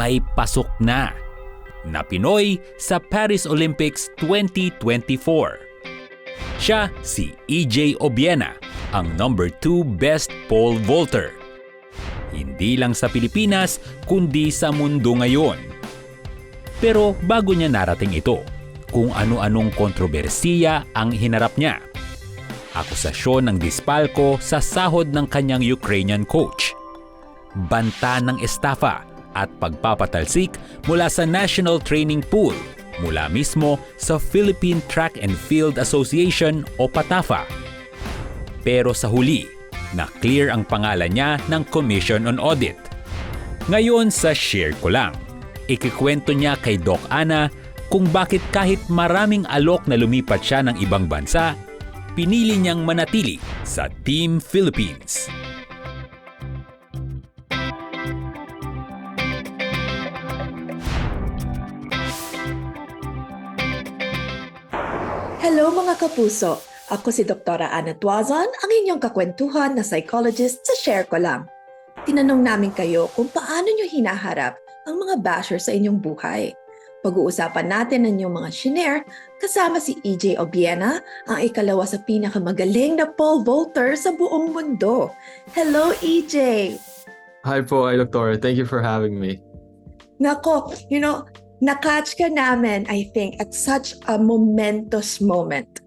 may pasok na Pinoy sa Paris Olympics 2024. Siya si EJ Obiena, ang number 2 best pole vaulter. Hindi lang sa Pilipinas, kundi sa mundo ngayon. Pero bago niya narating ito, kung ano-anong kontrobersiya ang hinarap niya. Akusasyon ng dispalko sa sahod ng kanyang Ukrainian coach. Banta ng estafa at pagpapatalsik mula sa National Training Pool mula mismo sa Philippine Track and Field Association o PATAFA. Pero sa huli, na-clear ang pangalan niya ng Commission on Audit. Ngayon sa share ko lang, ikikwento niya kay Doc Ana kung bakit kahit maraming alok na lumipat siya ng ibang bansa, pinili niyang manatili sa Team Philippines. Hello mga kapuso! Ako si Dr. Ana Tuazon, ang inyong kakwentuhan na psychologist sa Share Ko Lang. Tinanong namin kayo kung paano nyo hinaharap ang mga basher sa inyong buhay. Pag-uusapan natin ang inyong mga shinare kasama si EJ Obiena, ang ikalawa sa pinakamagaling na pole vaulter sa buong mundo. Hello EJ! Hi po, Dr. Thank you for having me. Nako, na-catch ka namin, I think, at such a momentous moment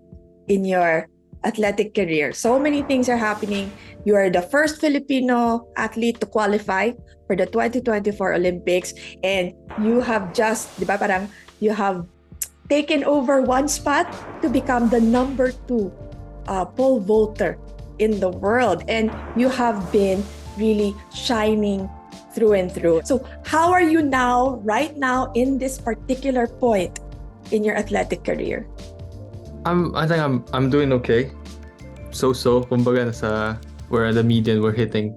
in your athletic career. So many things are happening. You are the first Filipino athlete to qualify for the 2024 Olympics, and you have just, you have taken over one spot to become the number 2 pole vaulter in the world, and you have been really shining through and through. So how are you now, right now, in this particular point in your athletic career? I think I'm doing okay. So kumbaga we're at the median, we're hitting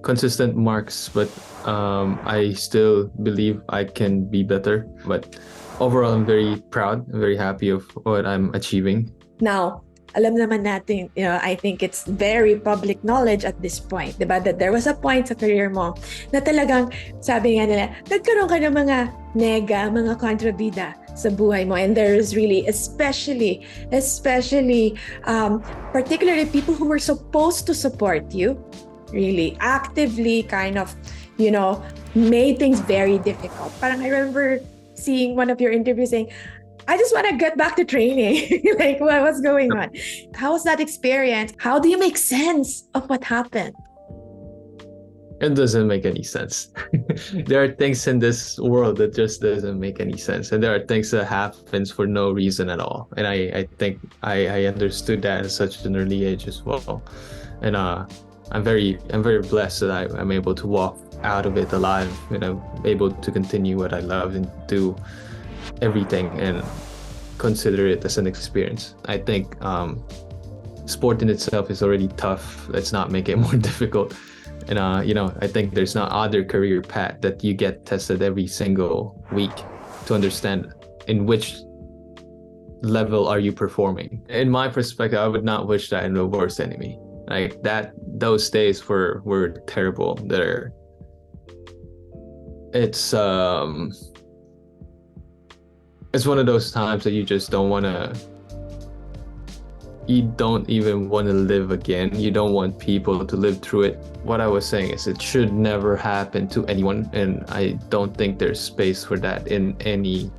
consistent marks, but I still believe I can be better. But overall, I'm very proud, I'm very happy of what I'm achieving. Now, alam naman natin, I think it's very public knowledge at this point, diba? That there was a point sa career mo na talagang, sabi nga nila, nagkaroon ka ng mga nega, mga kontrabida sa buhay mo. And there is really, especially, particularly people who were supposed to support you, really actively kind of, made things very difficult. Parang I remember seeing one of your interviews saying, I just want to get back to training. Like, what's going on? How was that experience? How do you make sense of what happened? It doesn't make any sense. There are things in this world that just doesn't make any sense. And there are things that happens for no reason at all. And I think I understood that at such an early age as well. And I'm very blessed that I'm able to walk out of it alive, and I'm able to continue what I love and do everything and consider it as an experience. I think sport in itself is already tough. Let's not make it more difficult. And I think there's no other career path that you get tested every single week to understand in which level are you performing. In my perspective, I would not wish that in the worst enemy. Like that, those days were terrible. It's one of those times that you just don't even want to live again. You don't want people to live through it. What I was saying is it should never happen to anyone, and I don't think there's space for that in any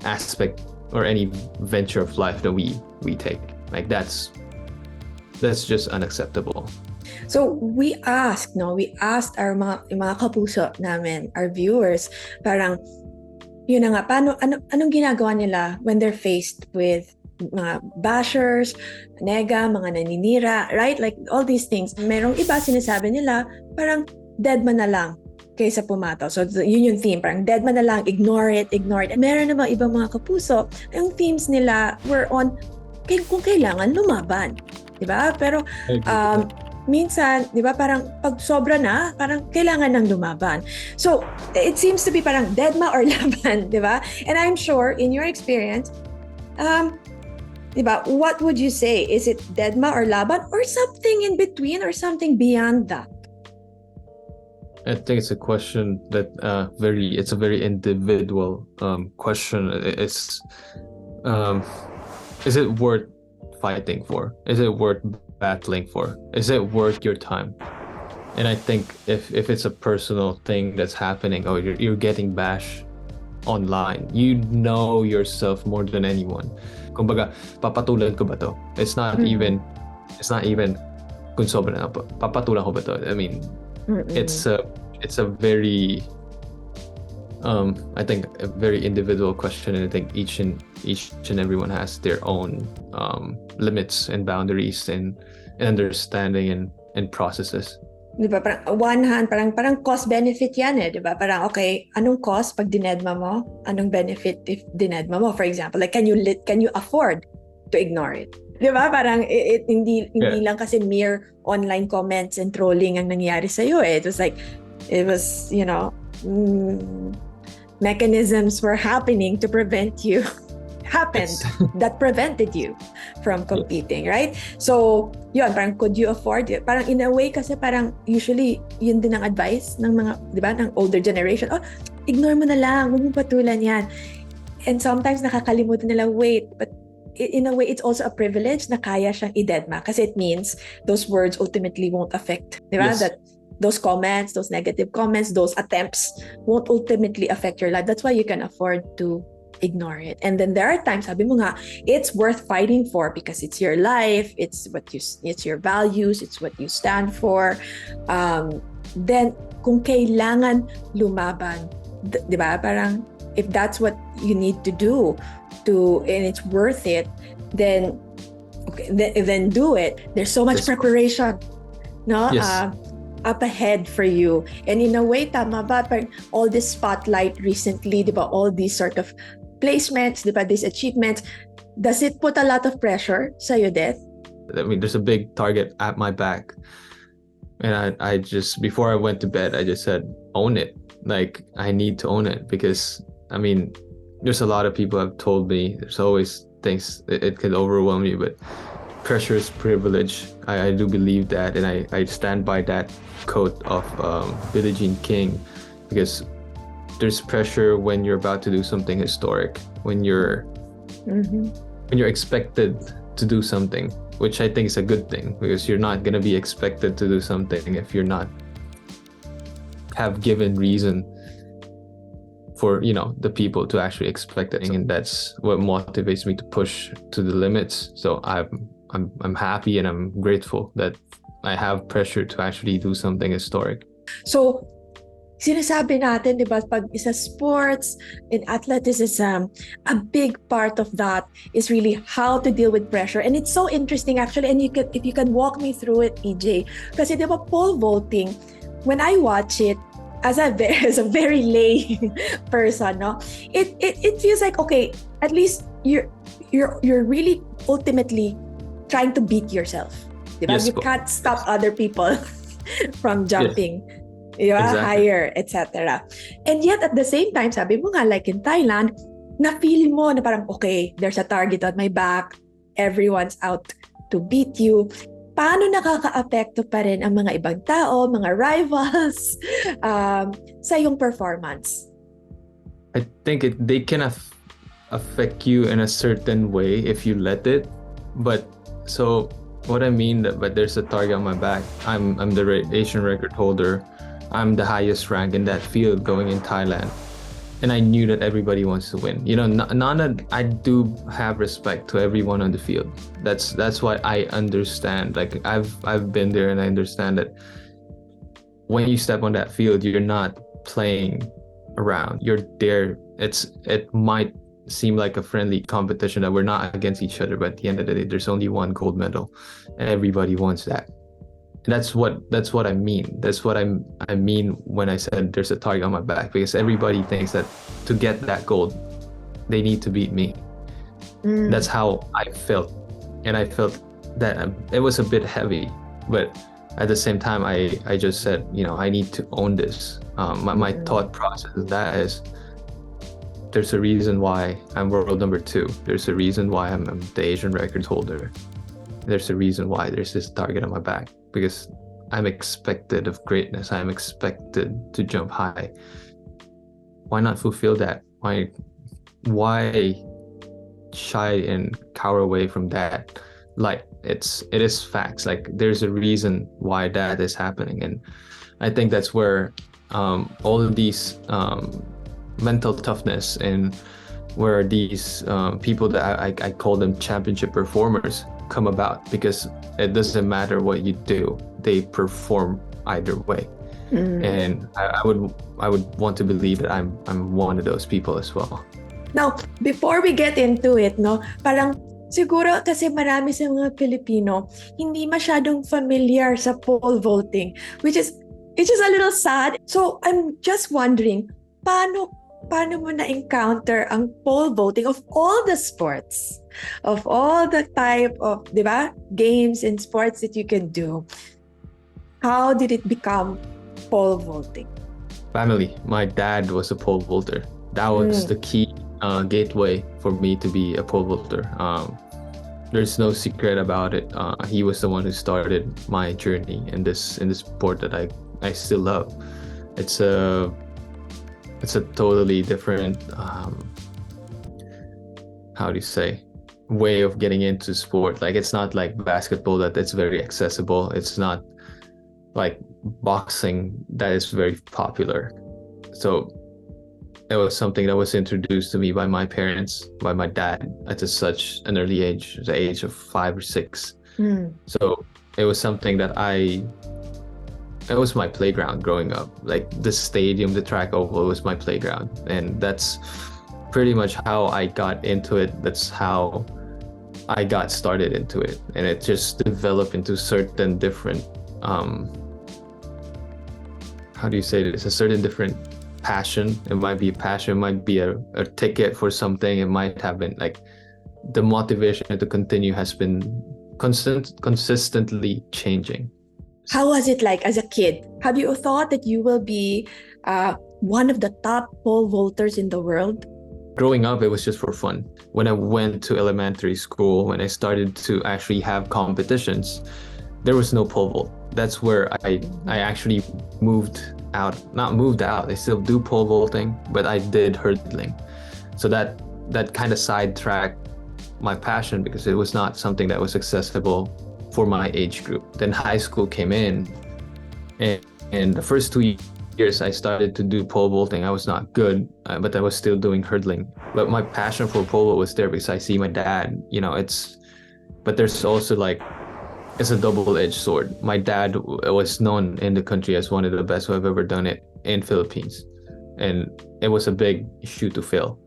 aspect or any venture of life that we take. Like that's just unacceptable. So we asked our mga kapuso namin, our viewers, parang yun na nga, anong ginagawa nila when they're faced with mga bashers, nega, mga naninira, right? Like all these things. Merong iba sinasabi nila, parang dead man na lang kaysa pumato. So yun yung theme, parang dead man na lang, ignore it. And meron namang ibang mga kapuso, yung themes nila were on kung kailangan lumaban. Diba? Pero minsan, di ba, parang pag sobra na, parang kailangan ng lumaban. So, it seems to be parang deadma or laban, di ba? And I'm sure, in your experience, di ba, what would you say? Is it deadma or laban or something in between or something beyond that? I think it's a question that it's a very individual question. Is it worth fighting for? Is it worth battling for? Is it worth your time? And I think if it's a personal thing that's happening, or you're getting bashed online, you know yourself more than anyone. Kumbaga, papatulan ko ba to? It's not even kung sobra na papatulan ko ba to? I mean, it's a very I think a very individual question, and I think each and everyone has their own limits and boundaries and understanding and processes. Di ba? Parang one hand, parang cost-benefit yan eh. Di ba? Parang, okay, anong cost pag dinedma mo? Anong benefit if dinedma mo? For example, like, can you afford to ignore it? Di ba? Parang, hindi lang kasi mere online comments and trolling ang nangyari sa'yo eh. It was, you know, mechanisms were happening to prevent you that prevented you from competing, right? So, yun, parang could you afford it? Parang in a way kasi parang usually yun din ang advice ng mga, di ba, ng older generation. Oh, ignore mo na lang, huwag mo patulan yan. And sometimes nakakalimutan nila, wait, but in a way, it's also a privilege na kaya siyang idedma kasi it means those words ultimately won't affect, di ba? Yes. That those comments, those negative comments, those attempts won't ultimately affect your life. That's why you can afford to ignore it. And then there are times, sabi mo nga, it's worth fighting for because it's your life, it's your values, it's what you stand for. Then kung kailangan lumaban, di ba? Parang if that's what you need to do and it's worth it, then do it. There's so much preparation, no? Yes. Up ahead for you. And in a way, tama ba? Parang all this spotlight recently, di ba? All these sort of placements, di ba? These achievements, does it put a lot of pressure sa'yo, Death? I mean, there's a big target at my back. And I just, before I went to bed, I just said, own it. Like, I need to own it because, I mean, there's a lot of people have told me, there's always things, it can overwhelm you, but pressure is privilege. I do believe that, and I stand by that quote of Billie Jean King, because there's pressure when you're about to do something historic, when you're expected to do something, which I think is a good thing, because you're not going to be expected to do something if you're not have given reason for, you know, the people to actually expect it. And that's what motivates me to push to the limits. So I'm happy and I'm grateful that I have pressure to actually do something historic. So, sinasabi natin, di ba, pag isa sports and athleticism, a big part of that is really how to deal with pressure. And it's so interesting actually, and if you can walk me through it, EJ. Kasi di ba, pole vaulting, when I watch it, as a very lay person, no, it feels like, okay, at least you're really ultimately trying to beat yourself. Diba? Yes, You can't stop other people from jumping higher, etc. And yet at the same time, sabi mo nga, like in Thailand, na-feel mo na parang, okay, there's a target on my back, everyone's out to beat you. Paano nakaka-apekto pa rin ang mga ibang tao, mga rivals, sa iyong performance? I think they can affect you in a certain way if you let it. But so what I mean, but there's a target on my back. I'm the Asian record holder. I'm the highest rank in that field going in Thailand. And I knew that everybody wants to win. You know, I do have respect to everyone on the field. That's why I understand. Like I've been there and I understand that when you step on that field, you're not playing around. You're there. It might seem like a friendly competition that we're not against each other, but at the end of the day, there's only one gold medal, and everybody wants that. And that's what I mean. That's what I mean when I said there's a target on my back, because everybody thinks that to get that gold, they need to beat me. That's how I felt, and I felt that it was a bit heavy, but at the same time, I just said, you know, I need to own this. My thought process of that is, there's a reason why I'm world number 2. There's a reason why I'm the Asian record holder. There's a reason why there's this target on my back, because I'm expected of greatness. I'm expected to jump high. Why not fulfill that? Why shy and cower away from that? Like it is facts. Like there's a reason why that is happening, and I think that's where all of these mental toughness and where these people that I call them championship performers come about, because it doesn't matter what you do, they perform either way. And I would want to believe that I'm one of those people as well. Now, before we get into it, no, parang siguro kasi marami sa mga Pilipino hindi masyadong familiar sa pole vaulting, which is a little sad. So I'm just wondering, paano mo na-encounter ang pole vaulting of all the sports, of all the type of, di ba, games and sports that you can do? How did it become pole vaulting? Family. My dad was a pole vaulter. That was the key gateway for me to be a pole vaulter. There's no secret about it. He was the one who started my journey in this sport that I still love. It's a totally different how do you say, way of getting into sport. Like it's not like basketball that it's very accessible. It's not like boxing that is very popular. So it was something that was introduced to me by my parents, by my dad at such an early age, the age of 5 or 6. So it was something that it was my playground growing up. Like the stadium, the track oval was my playground. And that's pretty much how I got into it. That's how I got started into it. And it just developed into certain different, how do you say this? A certain different passion. It might be a passion, it might be a ticket for something. It might have been like the motivation to continue has been consistently changing. How was it like as a kid? Have you thought that you will be one of the top pole vaulters in the world? Growing up, it was just for fun. When I went to elementary school, when I started to actually have competitions, there was no pole vault. That's where I actually not moved out. I still do pole vaulting, but I did hurdling. So that kind of sidetracked my passion because it was not something that was accessible for my age group. Then high school came in, and the first 2 years I started to do pole vaulting. I was not good, but I was still doing hurdling. But my passion for pole vault was there because I see my dad. But there's also like, it's a double-edged sword. My dad was known in the country as one of the best who have ever done it in Philippines, and it was a big shoe to fill.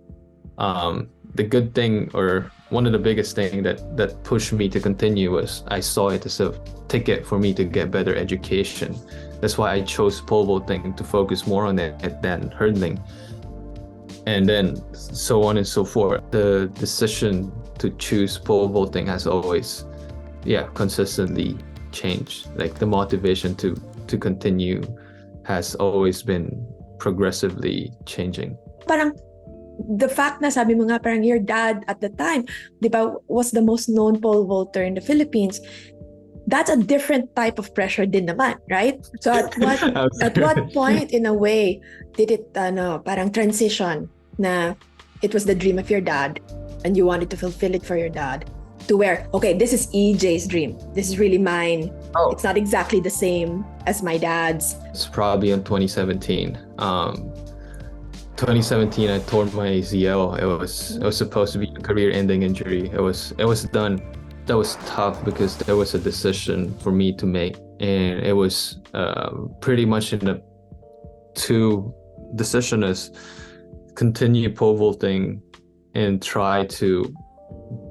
The good thing, or one of the biggest thing that pushed me to continue, was I saw it as a ticket for me to get better education. That's why I chose pole vaulting, to focus more on it than hurdling, and then so on and so forth. The decision to choose pole vaulting has always consistently changed. Like the motivation to continue has always been progressively changing. Parang the fact na sabi mo nga parang your dad at the time, di ba, was the most known pole vaulter in the Philippines. That's a different type of pressure din naman, right? So at what point in a way did it parang transition na it was the dream of your dad and you wanted to fulfill it for your dad, to where, okay, this is EJ's dream. This is really mine. It's not exactly the same as my dad's. It's probably in 2017. 2017, I tore my ACL. It was supposed to be a career-ending injury. It was done. That was tough because there was a decision for me to make, and it was pretty much in the two decision is continue pole vaulting and try to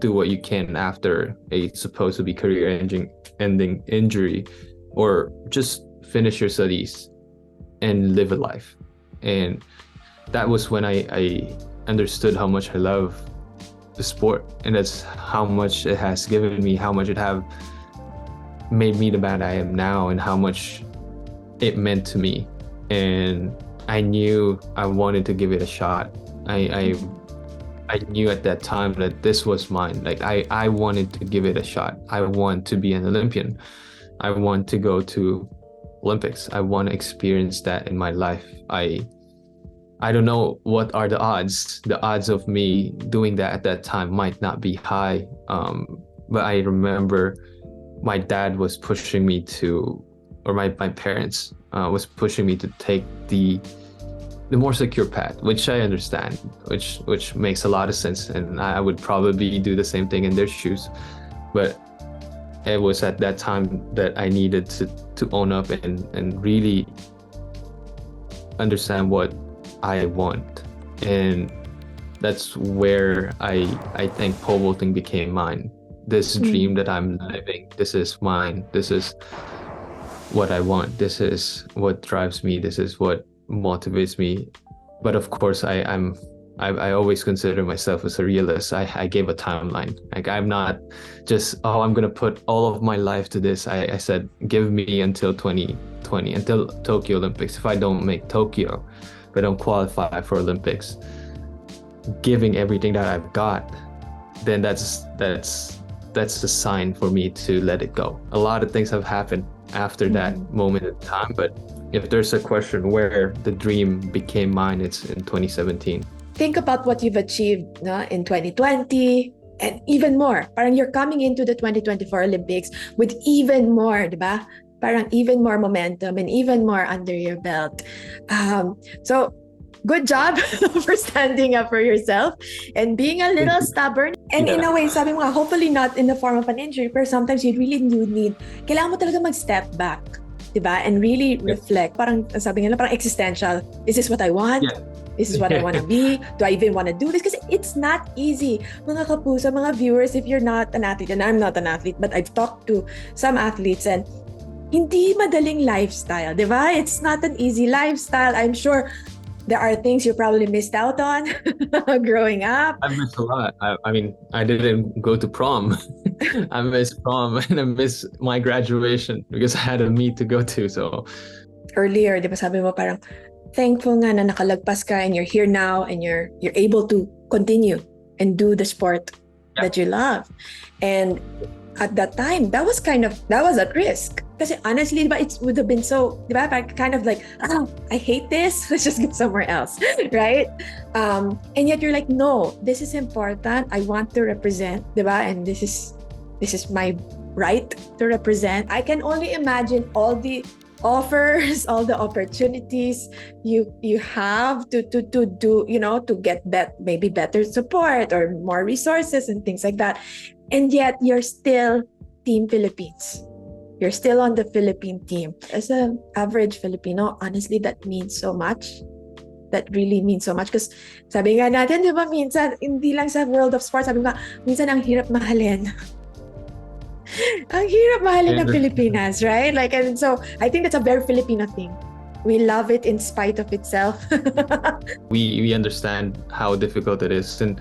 do what you can after a supposed to be career-ending injury, or just finish your studies and live a life. And that was when I understood how much I love the sport, and that's how much it has given me, how much it have made me the man I am now, and how much it meant to me. And I knew I wanted to give it a shot. I knew at that time that this was mine. Like I wanted to give it a shot. I want to be an Olympian. I want to go to Olympics. I want to experience that in my life. I don't know what are the odds. The odds of me doing that at that time might not be high. But I remember my dad was pushing me to, or my parents was pushing me to take the more secure path, which I understand, which makes a lot of sense, and I would probably do the same thing in their shoes. But it was at that time that I needed to own up and really understand what I want, and that's where I think pole vaulting became mine. This dream that I'm living, this is mine. This is what I want. This is what drives me. This is what motivates me. But of course, I always consider myself as a realist. I gave a timeline. Like, I'm not just, I'm gonna put all of my life to this. I said, give me until 2020, until Tokyo Olympics. If I don't make Tokyo, if I don't qualify for Olympics, giving everything that I've got, then that's a sign for me to let it go. A lot of things have happened after that moment in time, but if there's a question where the dream became mine, it's in 2017. Think about what you've achieved in 2020 and even more. Parang you're coming into the 2024 Olympics with even more, di ba? Parang even more momentum and even more under your belt. So good job for standing up for yourself and being a little stubborn. And in a way, sabi mo nga, hopefully not in the form of an injury, but sometimes you really do need, kailangan mo talaga mag-step back, diba? And really reflect. Parang, sabi nga, parang existential. Is this what I want? Yeah. This is what I want to be. Do I even want to do this? Because it's not easy. Mga kapuso, mga viewers, if you're not an athlete, and I'm not an athlete, but I've talked to some athletes, and hindi madaling lifestyle, di ba? It's not an easy lifestyle. I'm sure there are things you probably missed out on growing up. I missed a lot. I mean, I didn't go to prom. I missed prom and I missed my graduation because I had a meet to go to. So earlier, di ba sabi mo parang thankful nga na nakalagpas ka and you're here now and you're able to continue and do the sport that you love. And at that time, that was at risk. Kasi honestly, diba, it would have been so, diba, kind of like, I hate this. Let's just get somewhere else, right? And yet you're like, no, this is important. I want to represent, diba? And this is my right to represent. I can only imagine all the offers, all the opportunities you have to do, to get maybe better support or more resources and things like that. And yet you're still Team Philippines. You're still on the Philippine team. As an average Filipino, honestly, that means so much. That really means so much. Because sabi nga natin, di ba, minsan, hindi lang sa world of sports, sabi nga, minsan ang hirap mahalin. Ang hirap mahalin ng Pilipinas, right? Like, and so I think that's a very Filipino thing. We love it in spite of itself. we understand how difficult it is. And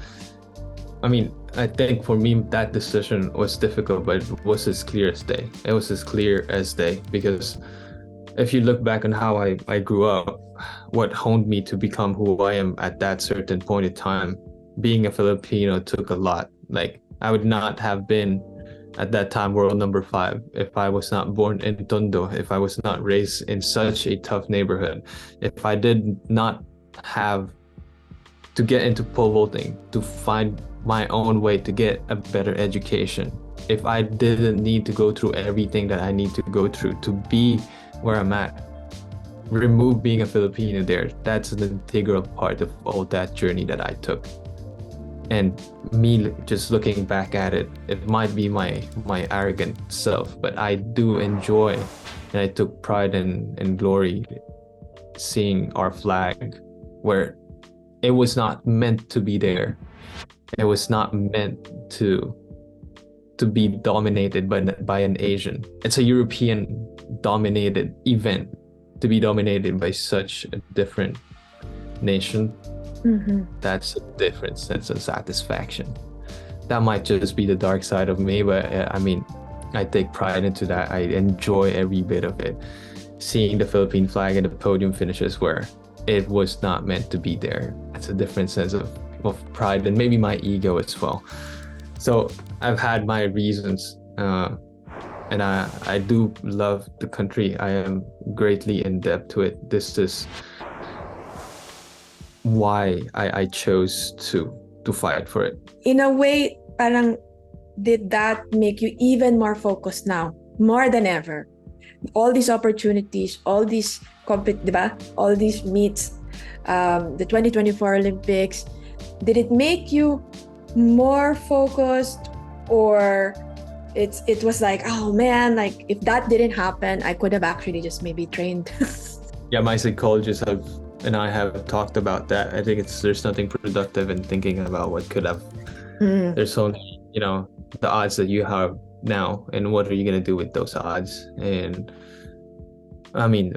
I mean, I think for me, that decision was difficult, but it was as clear as day. It was as clear as day because if you look back on how I grew up, what honed me to become who I am at that certain point in time, being a Filipino took a lot. Like, I would not have been at that time world number 5 if I was not born in Tondo, if I was not raised in such a tough neighborhood, if I did not have to get into pole vaulting, to find my own way to get a better education, if I didn't need to go through everything that I need to go through to be where I'm at, remove being a Filipino there, that's an integral part of all that journey that I took. And me just looking back at it, it might be my arrogant self, but I do enjoy and I took pride and glory seeing our flag where it was not meant to be there. It was not meant to be dominated by an Asian. It's a European dominated event to be dominated by such a different nation. That's a different sense of satisfaction. That might just be the dark side of me, but I mean, I take pride into that. I enjoy every bit of it. Seeing the Philippine flag and the podium finishes where it was not meant to be there. That's a different sense of pride and maybe my ego as well. So I've had my reasons and I do love the country. I am greatly in debt to it. This is why I chose to fight for it. In a way, parang did that make you even more focused now, more than ever? All these opportunities, all these diba? All these meets, the 2024 Olympics, did it make you more focused, or it was like, oh man, like if that didn't happen, I could have actually just maybe trained? Yeah, my psychologist and I have talked about that. I think there's nothing productive in thinking about what could have. There's only, the odds that you have now, and what are you going to do with those odds? And I mean,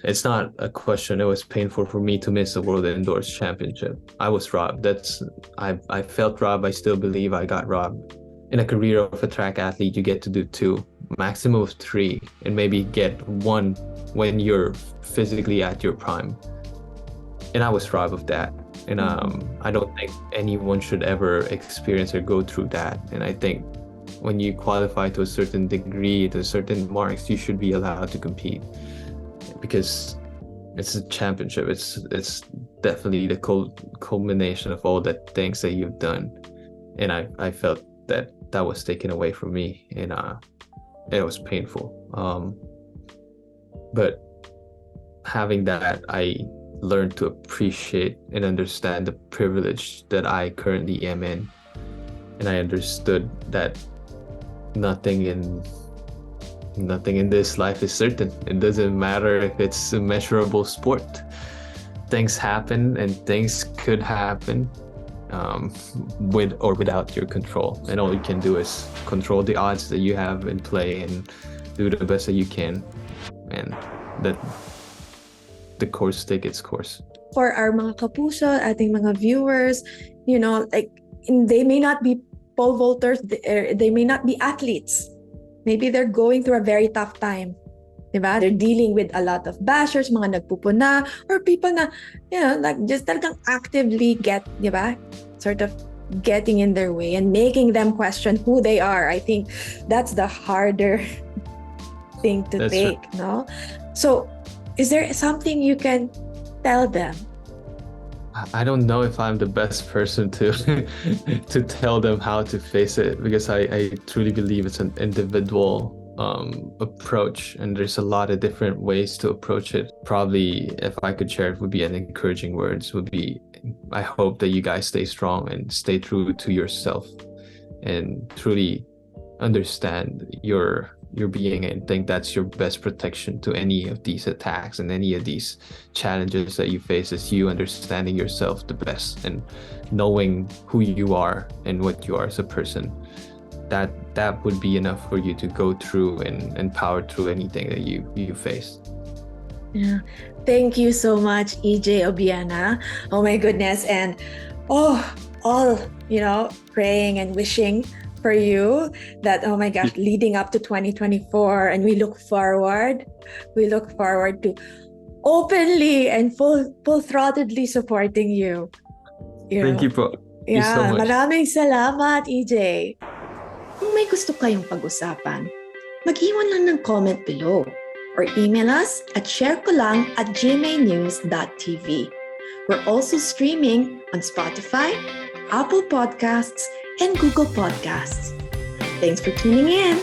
it's not a question. It was painful for me to miss the World Indoors Championship. I was robbed. I felt robbed. I still believe I got robbed. In a career of a track athlete, you get to do 2, maximum of 3, and maybe get 1 when you're physically at your prime. And I was robbed of that. And I don't think anyone should ever experience or go through that. And I think when you qualify to a certain degree, to certain marks, you should be allowed to compete, because it's a championship. It's definitely the culmination of all the things that you've done. And I felt that was taken away from me, and it was painful. But having that, I learned to appreciate and understand the privilege that I currently am in. And I understood that nothing in this life is certain. It doesn't matter if it's a measurable sport. Things happen, and things could happen with or without your control. And all you can do is control the odds that you have in play and do the best that you can. And that the course take its course. For our mga kapuso, ating mga viewers, like they may not be pole vaulters, they may not be athletes. Maybe they're going through a very tough time. Diba? They're dealing with a lot of bashers, mga nagpupuna, or people na, like just talagang actively sort of getting in their way and making them question who they are. I think that's the harder thing to take, right. No? So, is there something you can tell them? I don't know if I'm the best person to to tell them how to face it, because I truly believe it's an individual approach, and there's a lot of different ways to approach it. Probably, if I could share it, would be an encouraging words, would be, I hope that you guys stay strong and stay true to yourself and truly understand your being, and think that's your best protection to any of these attacks and any of these challenges that you face, is you understanding yourself the best and knowing who you are and what you are as a person. That would be enough for you to go through and power through anything that you face. Yeah. Thank you so much, EJ Obiena. Oh my goodness. And all praying and wishing for you that, oh my gosh, leading up to 2024, and we look forward to openly and full-throttedly supporting you. Thank you po. Thank you so much. Maraming salamat, EJ. Kung may gusto kayong pag-usapan, mag-iwan lang ng comment below or email us at sharekulang@gmanews.tv. We're also streaming on Spotify, Apple Podcasts, and Google Podcasts. Thanks for tuning in.